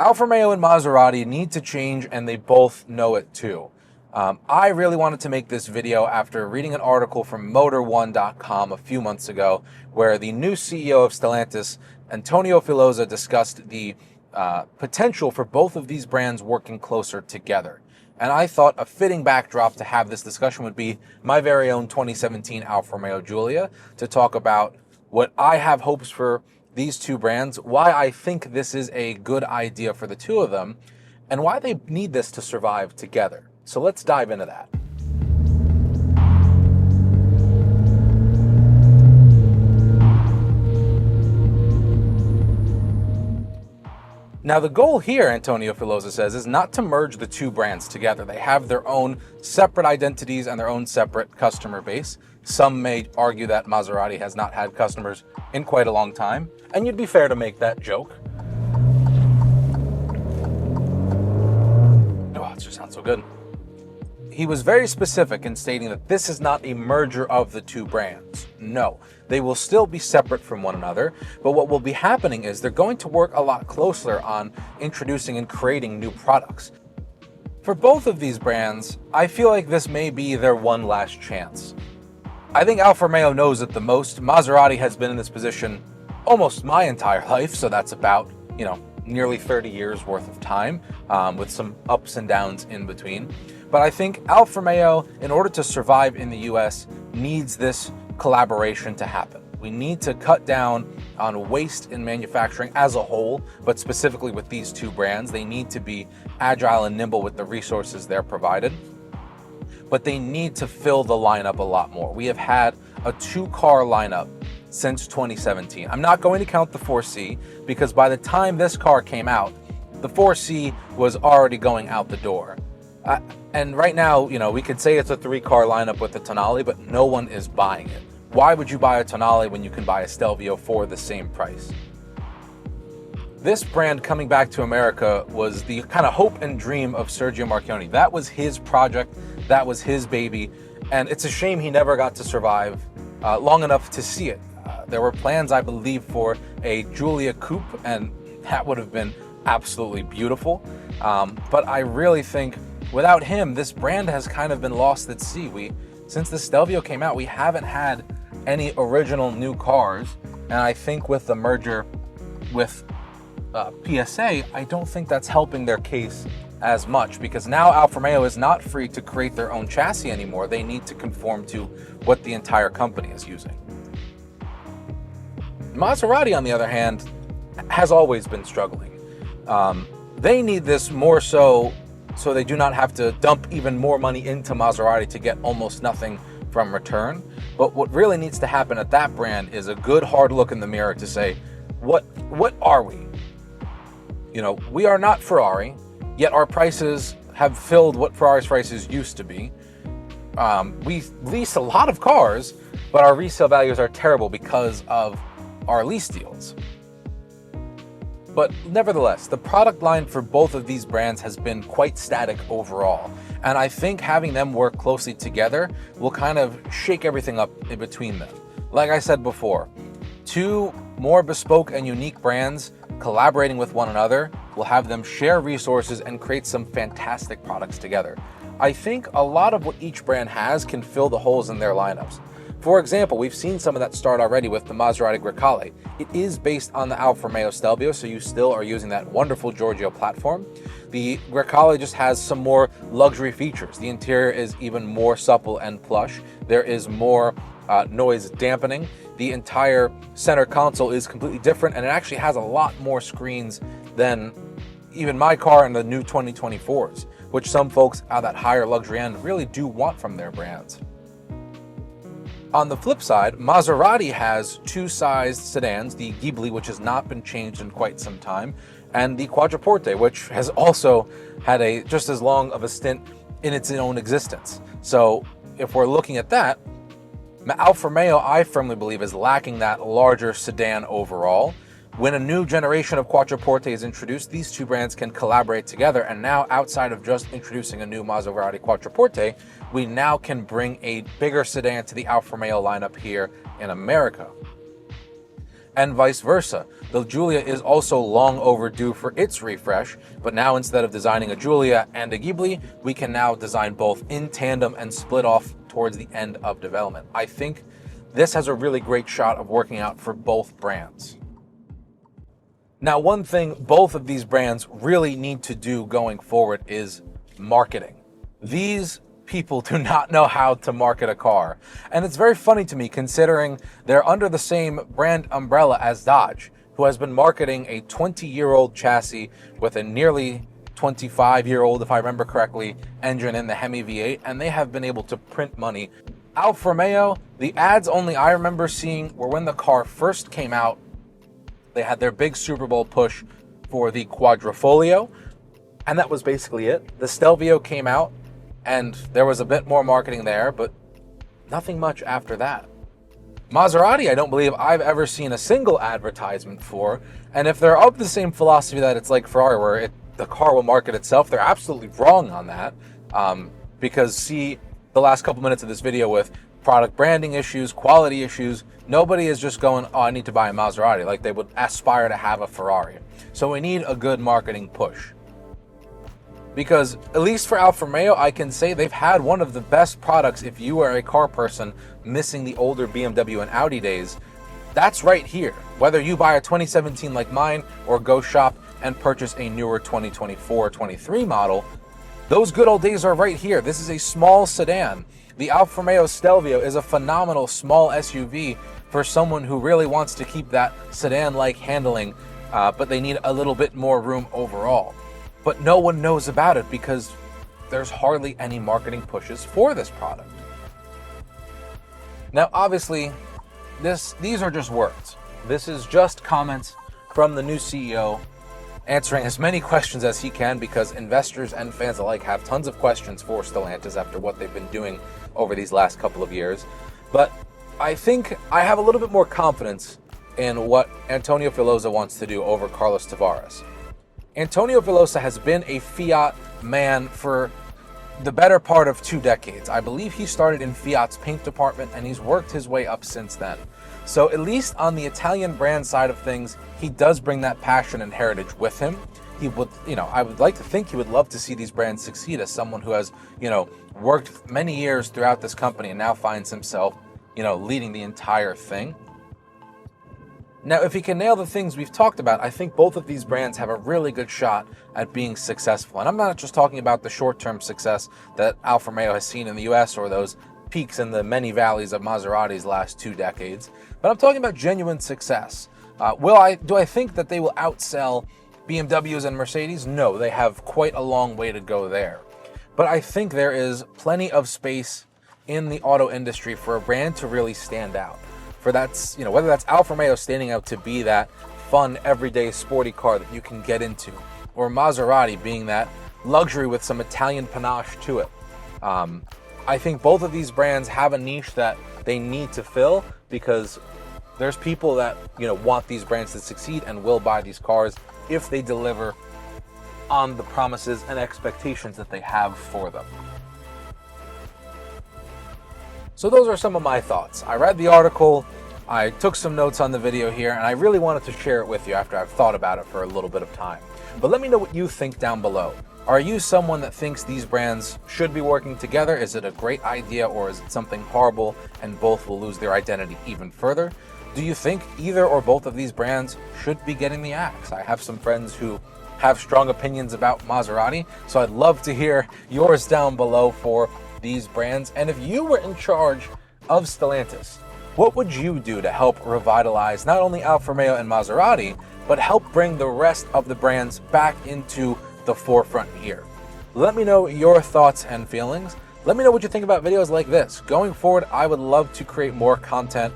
Alfa Romeo and Maserati need to change, and they both know it too. I really wanted to make this video after reading an article from Motor1.com a few months ago, where the new CEO of Stellantis, Antonio Filosa, discussed the potential for both of these brands working closer together. And I thought a fitting backdrop to have this discussion would be my very own 2017 Alfa Romeo Giulia, to talk about what I have hopes for these two brands, why I think this is a good idea for the two of them, and why they need this to survive together. So let's dive into that. Now, the goal here, Antonio Filosa says, is not to merge the two brands together. They have their own separate identities and their own separate customer base. Some may argue that Maserati has not had customers in quite a long time, and you'd be fair to make that joke. Oh, it just sounds so good. He was very specific in stating that this is not a merger of the two brands. No, they will still be separate from one another, but what will be happening is they're going to work a lot closer on introducing and creating new products. For both of these brands, I feel like this may be their one last chance. I think Alfa Romeo knows it the most. Maserati has been in this position almost my entire life, so that's about, nearly 30 years worth of time, with some ups and downs in between. But I think Alfa Romeo, in order to survive in the US, needs this collaboration to happen. We need to cut down on waste in manufacturing as a whole, but specifically with these two brands. They need to be agile and nimble with the resources they're provided, but they need to fill the lineup a lot more. We have had a two-car lineup since 2017. I'm not going to count the 4C, because by the time this car came out, the 4C was already going out the door. And right now, we could say it's a three-car lineup with the Tonale, but no one is buying it. Why would you buy a Tonale when you can buy a Stelvio for the same price? This brand coming back to America was the kind of hope and dream of Sergio Marchionne. That was his project, that was his baby, and it's a shame he never got to survive long enough to see it. There were plans, I believe, for a Giulia coupe, and that would have been absolutely beautiful. But I really think without him, this brand has kind of been lost at sea. Since the Stelvio came out, we haven't had any original new cars, and I think with the merger with PSA, I don't think that's helping their case as much, because now Alfa Romeo is not free to create their own chassis anymore. They need to conform to what the entire company is using. Maserati, on the other hand, has always been struggling. They need this more so they do not have to dump even more money into Maserati to get almost nothing from return. But what really needs to happen at that brand is a good hard look in the mirror to say, what are we? We are not Ferrari, yet our prices have filled what Ferrari's prices used to be. We lease a lot of cars, but our resale values are terrible because of our lease deals. But nevertheless, the product line for both of these brands has been quite static overall. And I think having them work closely together will kind of shake everything up in between them. Like I said before, two more bespoke and unique brands collaborating with one another will have them share resources and create some fantastic products together. I think a lot of what each brand has can fill the holes in their lineups. For example, we've seen some of that start already with the Maserati Grecale. It is based on the Alfa Romeo Stelvio, so you still are using that wonderful Giorgio platform. The Grecale just has some more luxury features. The interior is even more supple and plush. There is more noise dampening. The entire center console is completely different, and it actually has a lot more screens than even my car and the new 2024s, which some folks at that higher luxury end really do want from their brands. On the flip side, Maserati has two-sized sedans, the Ghibli, which has not been changed in quite some time, and the Quattroporte, which has also had just as long of a stint in its own existence. So if we're looking at that, Alfa Romeo, I firmly believe, is lacking that larger sedan overall. When a new generation of Quattroporte is introduced, these two brands can collaborate together, and now outside of just introducing a new Maserati Quattroporte, we now can bring a bigger sedan to the Alfa Romeo lineup here in America. and vice versa. The Giulia is also long overdue for its refresh, but now instead of designing a Giulia and a Ghibli, we can now design both in tandem and split off towards the end of development. I think this has a really great shot of working out for both brands. Now, one thing both of these brands really need to do going forward is marketing. These people do not know how to market a car. And it's very funny to me considering they're under the same brand umbrella as Dodge, who has been marketing a 20-year-old chassis with a nearly 25-year-old, if I remember correctly, engine in the Hemi V8, and they have been able to print money. Alfa Romeo, the ads only I remember seeing were when the car first came out. They had their big Super Bowl push for the Quadrifoglio, and that was basically it. The Stelvio came out, and there was a bit more marketing there, but nothing much after that. Maserati, I don't believe I've ever seen a single advertisement for, and if they're of the same philosophy that it's like Ferrari, where the car will market itself, they're absolutely wrong on that, because see the last couple minutes of this video with product branding issues, quality issues, nobody is just going, oh, I need to buy a Maserati, like they would aspire to have a Ferrari. So we need a good marketing push. Because at least for Alfa Romeo, I can say they've had one of the best products if you are a car person missing the older BMW and Audi days. That's right here. Whether you buy a 2017 like mine or go shop and purchase a newer 2024-23 model, those good old days are right here. This is a small sedan. The Alfa Romeo Stelvio is a phenomenal small SUV for someone who really wants to keep that sedan-like handling, but they need a little bit more room overall. But no one knows about it because there's hardly any marketing pushes for this product. Now, obviously, these are just words. This is just comments from the new CEO answering as many questions as he can, because investors and fans alike have tons of questions for Stellantis after what they've been doing over these last couple of years. But I think I have a little bit more confidence in what Antonio Filosa wants to do over Carlos Tavares. Antonio Filosa has been a Fiat man for the better part of 2 decades. I believe he started in Fiat's paint department and he's worked his way up since then. So at least on the Italian brand side of things, he does bring that passion and heritage with him. He would, I would like to think he would love to see these brands succeed as someone who has, worked many years throughout this company and now finds himself, leading the entire thing. Now, if he can nail the things we've talked about, I think both of these brands have a really good shot at being successful. And I'm not just talking about the short-term success that Alfa Romeo has seen in the US or those peaks in the many valleys of Maserati's last 2 decades, but I'm talking about genuine success. Do I think that they will outsell BMWs and Mercedes? No, they have quite a long way to go there. But I think there is plenty of space in the auto industry for a brand to really stand out. For that's, whether that's Alfa Romeo standing out to be that fun, everyday, sporty car that you can get into, or Maserati being that luxury with some Italian panache to it. I think both of these brands have a niche that they need to fill, because there's people that, want these brands to succeed and will buy these cars if they deliver on the promises and expectations that they have for them. So those are some of my thoughts. I read the article, I took some notes on the video here, and I really wanted to share it with you after I've thought about it for a little bit of time. But let me know what you think down below. Are you someone that thinks these brands should be working together? Is it a great idea, or is it something horrible and both will lose their identity even further? Do you think either or both of these brands should be getting the axe? I have some friends who have strong opinions about Maserati, so I'd love to hear yours down below for these brands. And if you were in charge of Stellantis, what would you do to help revitalize not only Alfa Romeo and Maserati, but help bring the rest of the brands back into the forefront here? Let me know your thoughts and feelings. Let me know what you think about videos like this. Going forward, I would love to create more content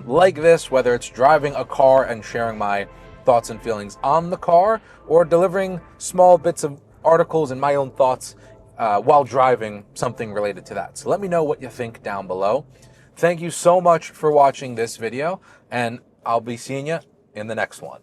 like this, whether it's driving a car and sharing my thoughts and feelings on the car, or delivering small bits of articles and my own thoughts while driving something related to that. So let me know what you think down below. Thank you so much for watching this video, and I'll be seeing you in the next one.